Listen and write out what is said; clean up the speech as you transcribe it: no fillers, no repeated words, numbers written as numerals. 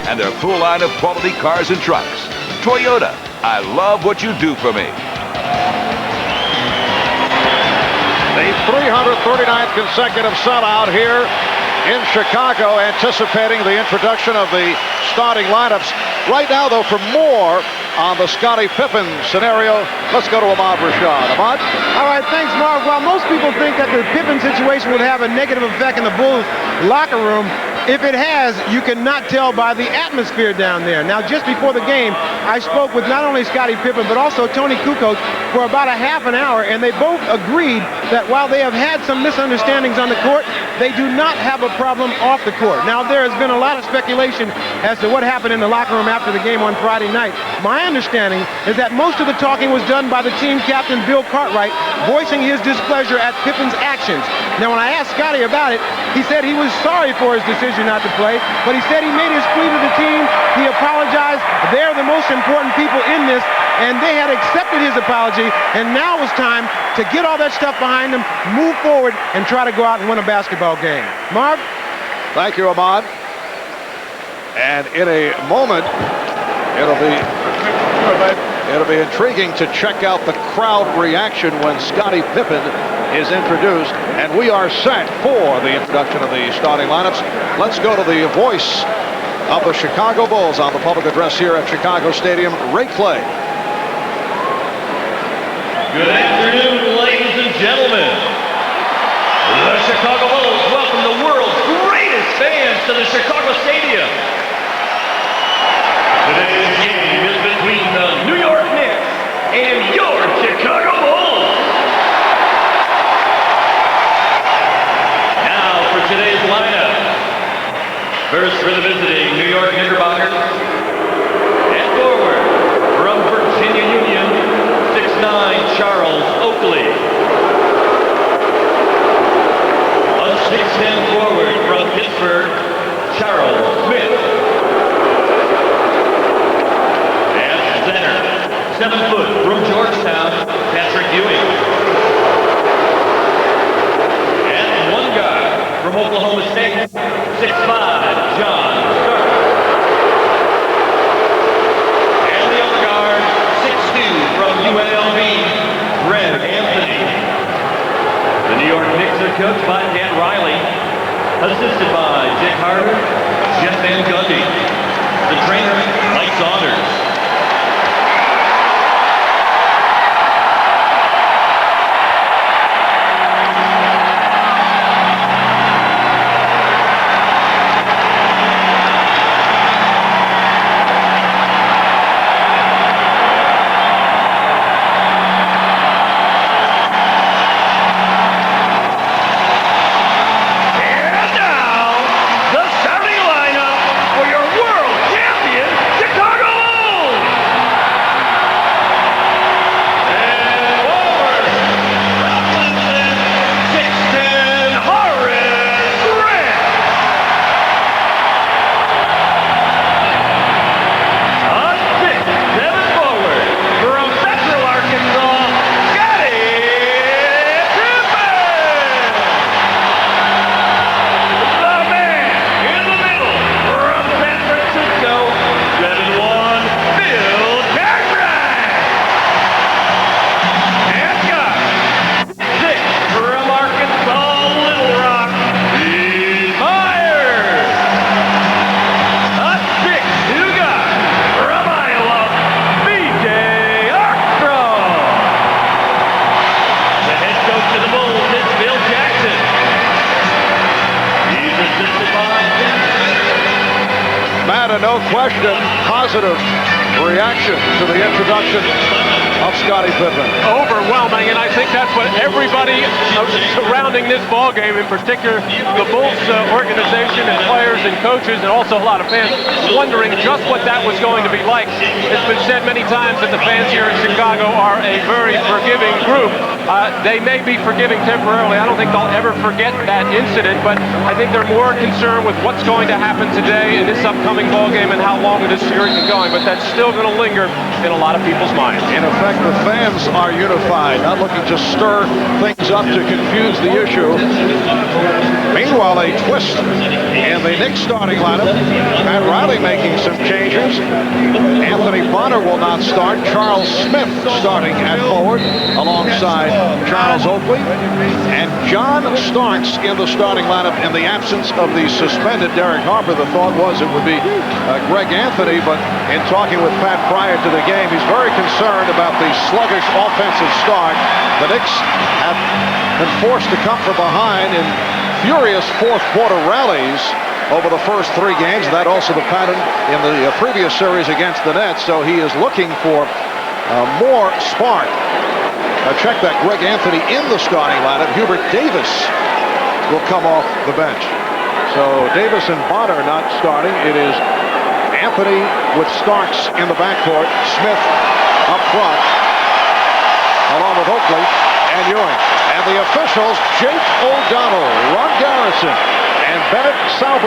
and their full line of quality cars and trucks. Toyota, I love what you do for me. The 339th consecutive sellout here in Chicago, anticipating the introduction of the starting lineups. Right now, though, for more on the Scottie Pippen scenario, let's go to Ahmad Rashad. Ahmad? All right, thanks, Mark. Well, most people think that the Pippen situation would have a negative effect in the Bulls locker room. If it has, you cannot tell by the atmosphere down there. Now, just before the game, I spoke with not only Scottie Pippen, but also Tony Kukoc for about a half an hour, and they both agreed that while they have had some misunderstandings on the court, they do not have a problem off the court. Now, there has been a lot of speculation as to what happened in the locker room after the game on Friday night. My understanding is that most of the talking was done by the team captain, Bill Cartwright, voicing his displeasure at Pippen's actions. Now, when I asked Scottie about it, he said he was sorry for his decision not to play, but he said he made his plea to the team. He apologized. They're the most important people in this, and they had accepted his apology, and now it's time to get all that stuff behind them, move forward, and try to go out and win a basketball game. Marv? Thank you, Ahmad. And in a moment, it'll be intriguing to check out the crowd reaction when Scottie Pippen is introduced, and we are set for the introduction of the starting lineups. Let's go to the voice of the Chicago Bulls on the public address here at Chicago Stadium, Ray Clay. Good afternoon, ladies and gentlemen. The Chicago Bulls welcome the world's greatest fans to the Chicago Stadium. Today's game is between the New York Knicks and your Chicago Bulls. Now for today's lineup. First for the visiting New York Knickerbockers. At forward, from Virginia Union, 6'9", Charles Oakley. A 6'10" forward from Pittsburgh, Charles Smith. At center, 7 foot from Georgetown, Patrick Ewing. And one guard from Oklahoma State, 6'5", John Stark. And the other guard, 6'2", from UNLV, Greg Anthony. The New York Knicks are coached by Dan Riley, assisted by Dick Harder, Jeff Van Gundy. The trainer, Mike Saunders. No question, positive reaction to the introduction of Scottie Pippen. Overwhelming, and I think that's what everybody surrounding this ball game, in particular the Bulls organization and players and coaches and also a lot of fans, wondering just what that was going to be like. It's been said many times that the fans here in Chicago are a very forgiving group. They may be forgiving temporarily. I don't think they'll ever forget that incident, but I think they're more concerned with what's going to happen today in this upcoming ball game and how long this series is going. But that's still going to linger in a lot of people's minds. In effect, like the fans are unified, not looking to stir things up to confuse the issue. Meanwhile, a twist in the Knicks starting lineup. Pat Riley making some changes. Anthony Bonner will not start. Charles Smith starting at forward alongside Charles Oakley. And John Starks in the starting lineup in the absence of the suspended Derek Harper. The thought was it would be Greg Anthony, but in talking with Pat prior to the game, he's very concerned about the sluggish offensive start. The Knicks have been forced to come from behind in furious fourth quarter rallies over the first 3 games. That also the pattern in the previous series against the Nets. So he is looking for more spark. Check that. Greg Anthony in the starting lineup. Hubert Davis will come off the bench. So Davis and Bonner not starting. It is Anthony with Starks in the backcourt. Smith up front, along with Oakley and Ewing. And the officials, Jake O'Donnell, Ron Garrison, and Bennett Salvador.